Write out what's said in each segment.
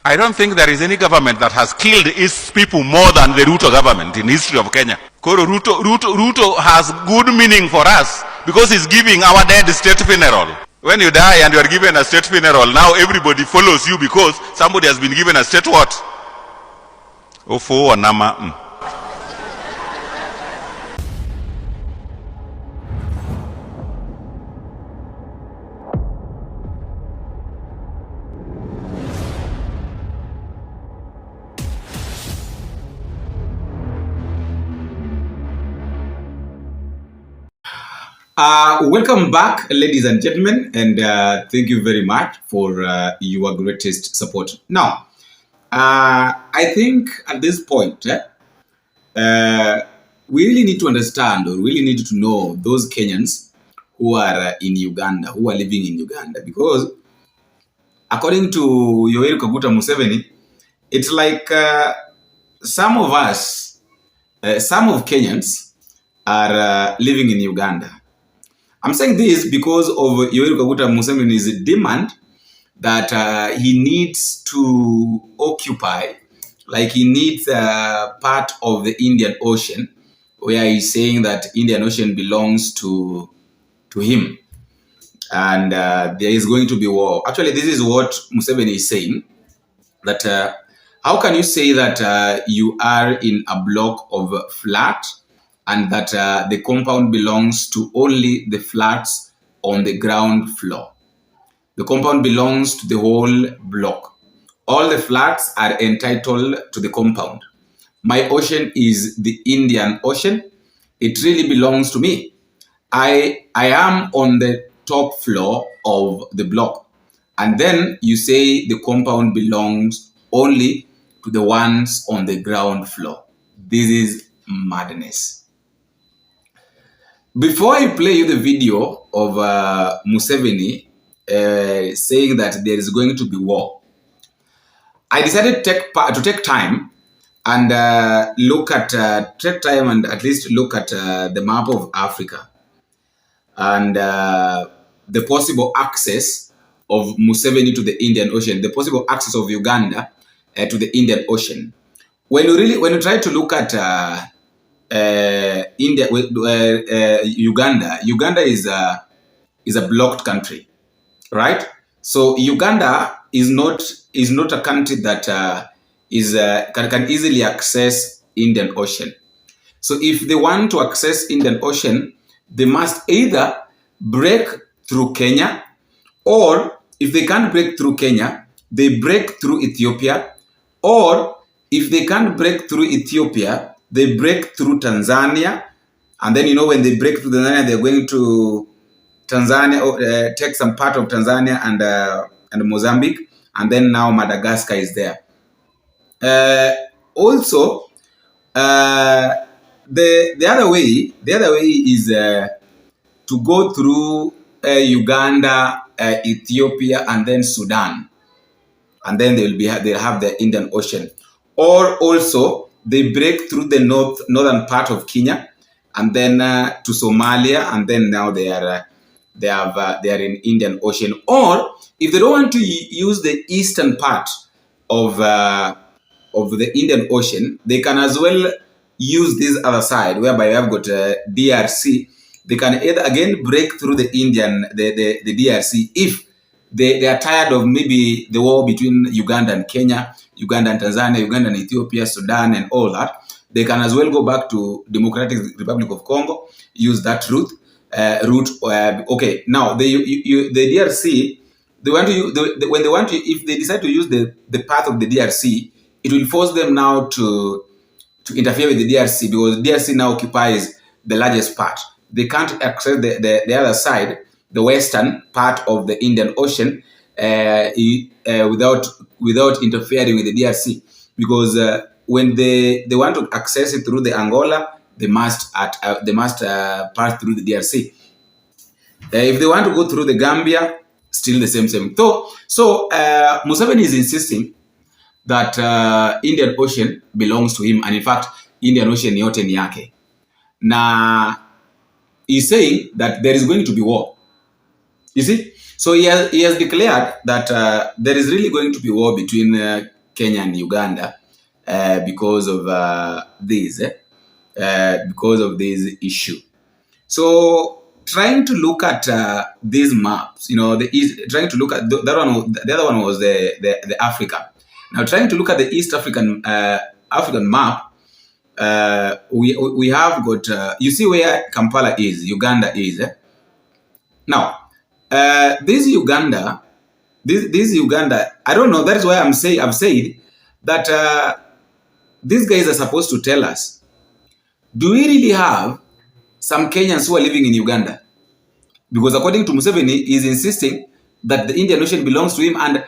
I don't think there is any government that has killed its people more than the RUTO government in history of Kenya. Koro RUTO has good meaning for us because it's giving our dead state funeral. When you die and you are given a state funeral, now everybody follows you because somebody has been given a state what? Ofo or nama. Welcome back, ladies and gentlemen, and thank you very much for your greatest support. Now, I think at this point, we really need to understand, or really need to know those Kenyans who are in Uganda, who are living in Uganda, because according to Yoweri Kaguta Museveni, it's like some of us, some of Kenyans are living in Uganda. I'm saying this because of Yoweri Kaguta Museveni's demand that he needs to occupy, like he needs part of the Indian Ocean, where he's saying that Indian Ocean belongs to him. And there is going to be war. Actually, this is what Museveni is saying, that how can you say that you are in a block of flat and that the compound belongs to only the flats on the ground floor? The compound belongs to the whole block. All the flats are entitled to the compound. My ocean is the Indian Ocean. It really belongs to me. I am on the top floor of the block. And then you say the compound belongs only to the ones on the ground floor. This is madness. Before I play you the video of Museveni saying that there is going to be war, I decided to take time and take time and at least look at the map of Africa and the possible access of Museveni to the Indian Ocean, the possible access of Uganda to the Indian Ocean. When you try to look at Uganda is a blocked country, right? So Uganda is not a country that can easily access Indian Ocean. So if they want to access Indian Ocean, they must either break through Kenya, or if they can't break through Kenya, they break through Ethiopia, or if they can't break through Ethiopia, they break through Tanzania. And then, when they break through Tanzania, they're going to Tanzania, take some part of Tanzania and Mozambique. And then now Madagascar is there. Also, the other way is to go through Uganda, Ethiopia, and then Sudan. And then they'll have the Indian Ocean. Or also, they break through the northern part of Kenya, and then to Somalia, and then now they are in Indian Ocean. Or if they don't want to use the eastern part of the Indian Ocean, they can as well use this other side, whereby we have got DRC. They can either again break through the DRC if they are tired of maybe the war between Uganda and Kenya, Uganda and Tanzania, Uganda and Ethiopia, Sudan, and all that. They can as well go back to Democratic Republic of Congo, use that route. Okay, now the DRC, if they decide to use the path of the DRC, it will force them now to interfere with the DRC, because DRC now occupies the largest part. They can't access the other side, the western part of the Indian Ocean, without interfering with the DRC, because when they want to access it through the Angola, they must pass through the DRC. If they want to go through the Gambia, still the same. So Museveni is insisting that Indian Ocean belongs to him, and in fact, Indian Ocean yote ni yake. Na he's saying that there is going to be war. You see? So he has declared that there is really going to be war between Kenya and Uganda because of this issue. So trying to look at these maps, trying to look at the other one was the Africa. Now trying to look at the East African map, we have got you see where Kampala is, Uganda is. Now this Uganda, I don't know. That is why I've said that these guys are supposed to tell us: do we really have some Kenyans who are living in Uganda? Because according to Museveni, he's insisting that the Indian Ocean belongs to him, and in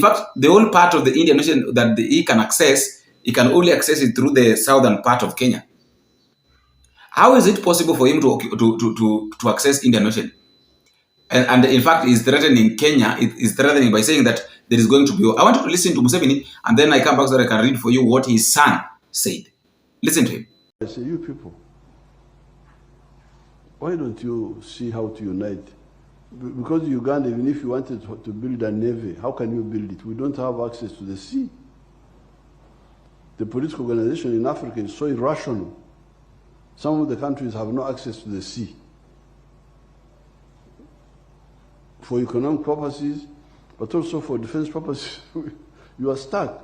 fact, the whole part of the Indian Ocean that he can access, he can only access it through the southern part of Kenya. How is it possible for him to access Indian Ocean? And in fact, he's threatening Kenya. Is threatening by saying that there is going to be. I want you to listen to Museveni, and then I come back so that I can read for you what his son said. Listen to him. I say, you people, why don't you see how to unite? Because Uganda, even if you wanted to build a navy, how can you build it? We don't have access to the sea. The political organization in Africa is so irrational. Some of the countries have no access to the sea. For economic purposes, but also for defense purposes, you are stuck.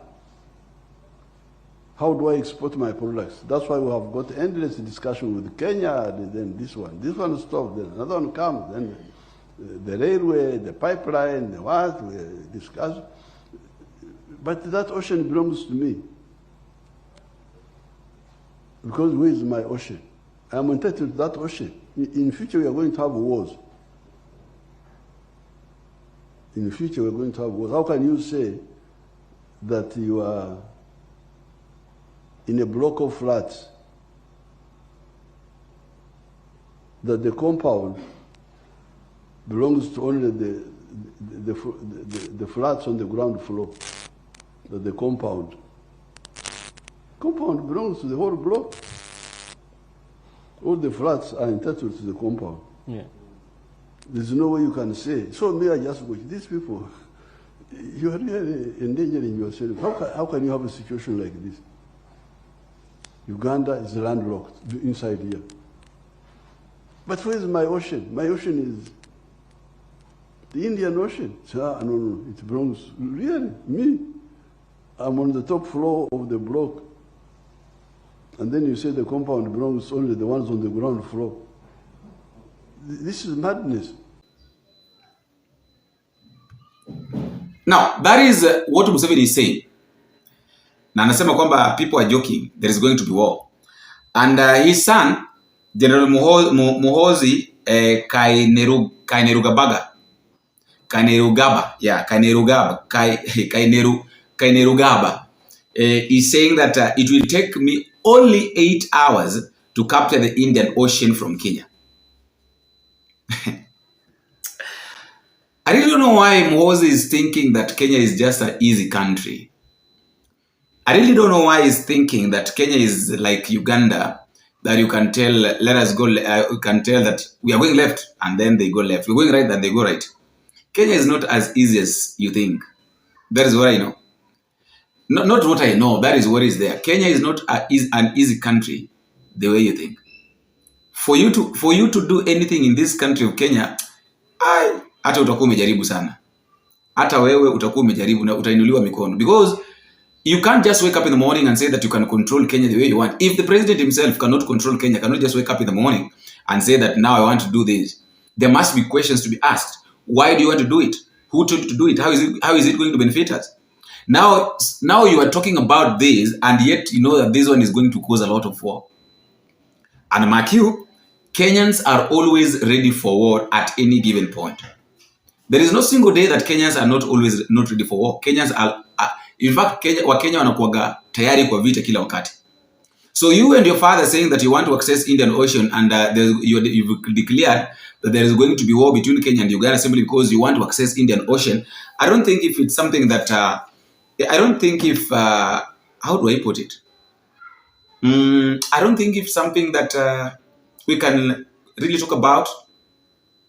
How do I export my products? That's why we have got endless discussion with Kenya, then this one stops, then another one comes, then the railway, the pipeline, the what, we discuss. But that ocean belongs to me. Because where is my ocean? I am entitled to that ocean. In future, we are going to have wars. In the future, we're going to have wars. How can you say that you are in a block of flats, that the compound belongs to only the flats on the ground floor, that the compound belongs to the whole block. All the flats are entitled to the compound. Yeah. There's no way you can say. So may I just watch these people? You are really endangering yourself. How can you have a situation like this? Uganda is landlocked inside here. But where is my ocean? My ocean is the Indian Ocean. So, no, it belongs, really, me. I'm on the top floor of the block. And then you say the compound belongs only the ones on the ground floor. This is madness. Now, that is what Museveni is saying. Na anasema kwamba people are joking, there is going to be war. And his son, General Muhoozi Kainerugaba, is saying that it will take me only 8 hours to capture the Indian Ocean from Kenya. I really don't know why Muhoozi is thinking that Kenya is just an easy country. I really don't know why he's thinking that Kenya is like Uganda, that you can tell, let us go, you can tell that we are going left and then they go left. We're going right and they go right. Kenya is not as easy as you think. That is what I know. Not what I know, that is what is there. Kenya is not an easy country the way you think. For you to do anything in this country of Kenya, hata utakuwa umejaribu sana. Hata wewe utakuwa umejaribu na utainuliwa mikono. Because you can't just wake up in the morning and say that you can control Kenya the way you want. If the president himself cannot control Kenya, cannot just wake up in the morning and say that now I want to do this, there must be questions to be asked. Why do you want to do it? Who told you to do it? How is it going to benefit us? Now you are talking about this, and yet you know that this one is going to cause a lot of war. And mark you, Kenyans are always ready for war at any given point. There is no single day that Kenyans are not ready for war. Kenyans are in fact, Wakenya wanakuwaga tayari kwa vita kila wakati. So you and your father saying that you want to access Indian Ocean and you've declared that there is going to be war between Kenya and Uganda simply because you want to access Indian Ocean. I don't think if it's something that, how do I put it? I don't think if something that we can really talk about.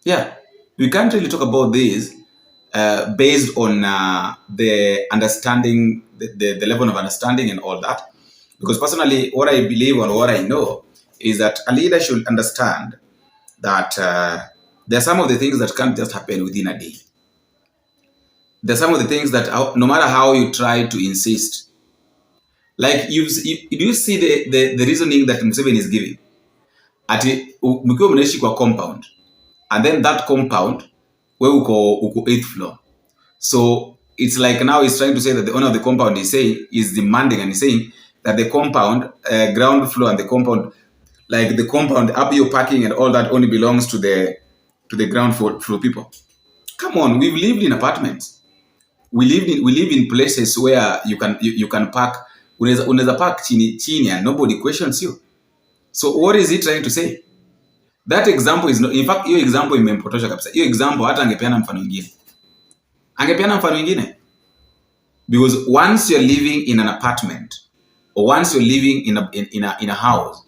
Yeah, we can't really talk about this based on the understanding, the level of understanding and all that. Because personally, what I believe or what I know is that a leader should understand that there are some of the things that can't just happen within a day. There are some of the things that no matter how you try to insist, like do you see the reasoning that Museveni is giving? Ati mkiwa mnaishi kwa compound, and then that compound where uko 8th floor. So it's like now he's trying to say that the owner of the compound is demanding, and he's saying that the compound, ground floor and the compound, like the compound up your parking and all that only belongs to the ground floor people. Come on, we've lived in apartments. We live in places where you can park. Unaweza park chini and nobody questions you. So what is he trying to say? That example is not, in fact, your example imempotosha kabisa. Your example hata angepeana mfano mwingine. Because once you're living in an apartment, or once you're living in a house,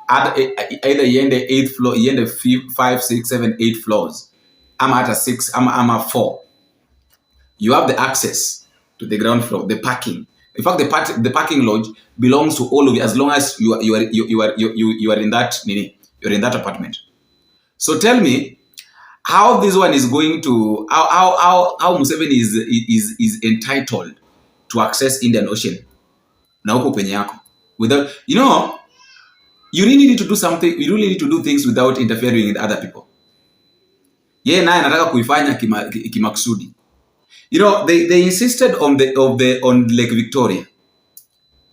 either iende 8th floor, iende 5, 6, 7, 8 floors, ama hata 6, ama 4, you have the access to the ground floor, the parking. In fact, the parking lodge belongs to all of you as long as you are in that you're in that apartment. So tell me how this one is going to how Museveni is entitled to access Indian Ocean na huko penye yako without, you really need to do something. You really need to do things without interfering with other people. Naye anataka kuifanya kimakusudi. They insisted on Lake Victoria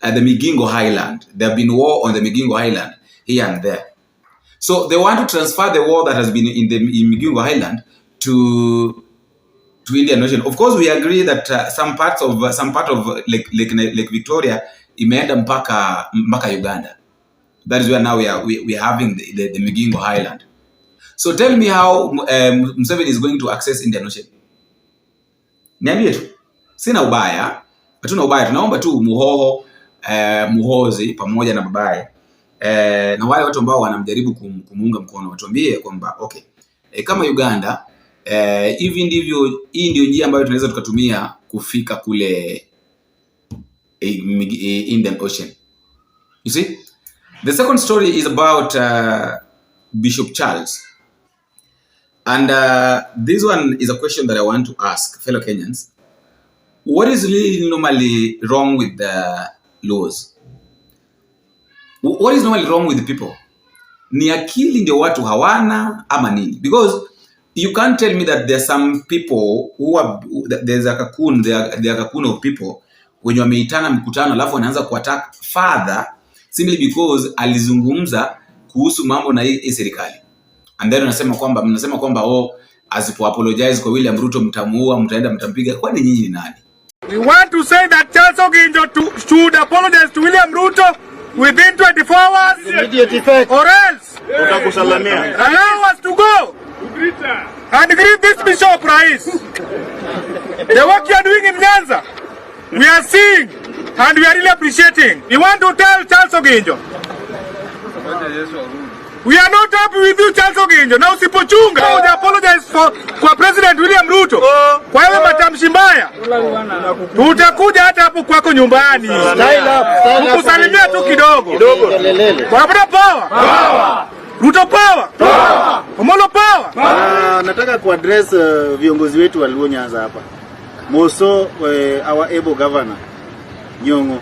at the Migingo Highland. There have been war on the Migingo Highland here and there. So they want to transfer the war that has been in Migingo Highland to Indian Ocean. Of course, we agree that some part of Lake Victoria imeenda mpaka Uganda. That is where now we are having the Migingo Highland. So tell me how Museveni is going to access Indian Ocean. Niambie tu. Sina ubaya. Hatuna ubaya. Tunaomba tu Muhozi pamoja na babaye. Na wale watu ambao wanamjaribu kumuunga mkono watuambie kwamba okay. Kama Uganda, hii ndio njia ambayo tunaweza tukatumia kufika kule Indian Ocean. You see? The second story is about Bishop Charles. And this one is a question that I want to ask fellow Kenyans. What is really normally wrong with the laws? What is normally wrong with the people? Ni akili ndio watu hawana ama nini? Because you can't tell me that there are some people there's a cocoon of people when wameitana mkutano alafu wanaanza kuattack father simply because alizungumza kuhusu mambo na hii serikali. And then mnasema kwamba asipo apologize kwa William Ruto mtamuua, mtaenda mtampiga. Kwani nyinyi ni nani? We want to say that Charles Oginjo should apologize to William Ruto within 24 hours. Immediate effect. Or else allow us to go and greet this Bishop Rais. The work you are doing in Nyanza, we are seeing and we are really appreciating. We want to tell Charles Oginjo, we are not happy with you, Charles Oginjo. Na usipochunga uja apologize kwa President William Ruto kwa hiyo matamshi mbaya, tutakuja hata hapo kwako nyumbani kukusalimia tu kidogo. Kwa power Ruto power Omolo power. Nataka kuaddress viongozi wetu walio Nyanza hapa. Moso our able governor Nyongo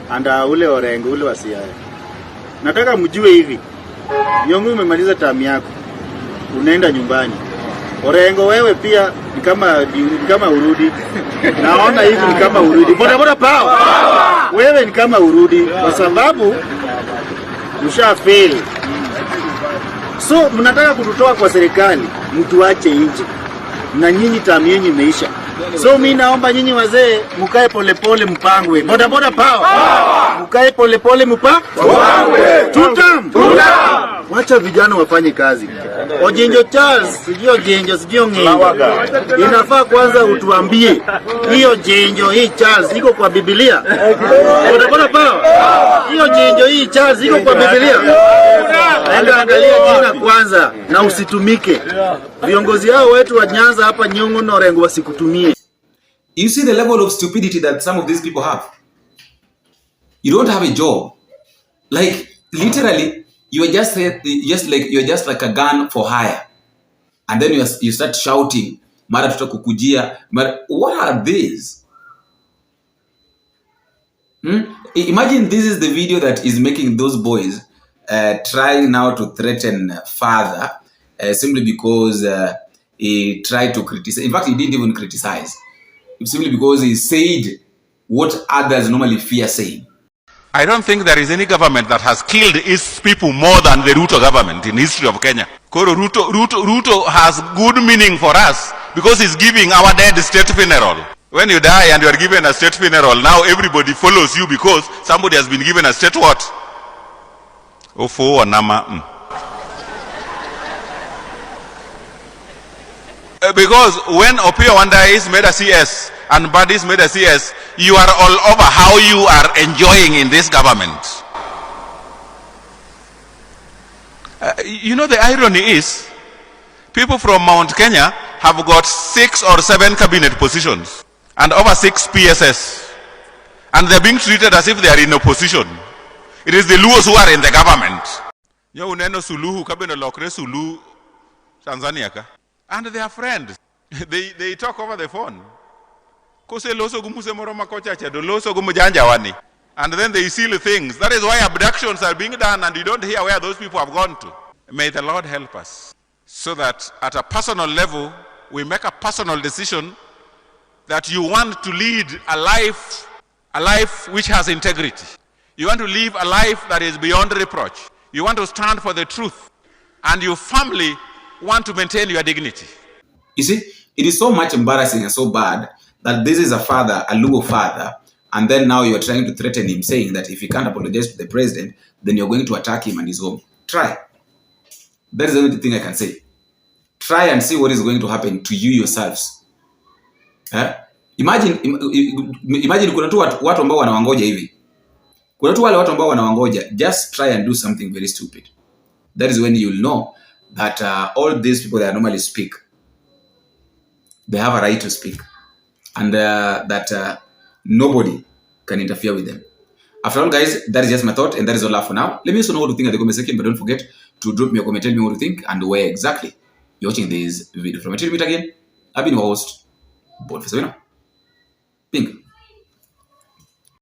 and ule Orengo ule Wasiaya. Nataka mjue hivi. Nyongo umemaliza tamu yako. Unaenda nyumbani. Orengo wewe pia ni kama urudi. Naona hivi ni kama urudi. Boda power. Wewe ni kama urudi kwa sababu usha fail. So mnataka kututoa kwa serikali, mtuache nje. Na nyinyi tamu yenu imeisha. So mimi naomba nyinyi wazee mkae polepole mpangwe. Boda power. Mkae polepole mpangwe. Tutam. Wacha vijana wafanye kazi. Ojenjo Charles, sijio Jenjo, sijio Ngengo. Inafaa kwanza utuambie hiyo Jenjo hii Charles iko kwa Biblia. Unapona pao? Hiyo Jenjo hii Charles iko kwa Biblia. Enda angalia jina kwanza na usitumike. Viongozi hao wetu wa Nyanza hapa Nyong'o na Orengo wasikutumie. You see the level of stupidity that some of these people have. You don't have a job. Like literally, you're just like a gun for hire, and then you start shouting, "Mara tutakukujia." What are these? Imagine this is the video that is making those boys trying now to threaten father simply because he tried to criticize. In fact, he didn't even criticize. Simply because he said what others normally fear saying. I don't think there is any government that has killed its people more than the RUTO government in history of Kenya. Koro RUTO has good meaning for us because it's giving our dead state funeral. When you die and you are given a state funeral, now everybody follows you because somebody has been given a state what? Ofo or nama. Because when Opio Wanda is made a CS and Buddies made a CS, you are all over how you are enjoying in this government. You know, the irony is, people from Mount Kenya have got 6 or 7 cabinet positions and over 6 PSS, and they're being treated as if they are in opposition. It is the Luos who are in the government. Uneno Suluhu cabinet lokre Sulu Tanzania ka. And they are friends. They talk over the phone. And then they seal things. That is why abductions are being done and you don't hear where those people have gone to. May the Lord help us so that at a personal level, we make a personal decision that you want to lead a life which has integrity. You want to live a life that is beyond reproach. You want to stand for the truth. And your family want to maintain your dignity. You see, it is so much embarrassing and so bad that this is a father, a Luo father, and then now you're trying to threaten him, saying that if he can't apologize to the president, then you're going to attack him and his home. Try. That is the only thing I can say. Try and see what is going to happen to you yourselves. Imagine kuna tu watu ambao wanawangoja hivi. Kuna tu wale watu ambao wanawangoja. Just try and do something very stupid. That is when you'll know that all these people that normally speak, they have a right to speak, and that nobody can interfere with them. After all, guys, that is just my thought, and that is all for now. Let me also know what you think at the comment section, but don't forget to drop me a comment, tell me what you think, and where exactly you're watching this video from. Until we meet again, I've been your host, Geopolitical. Pink.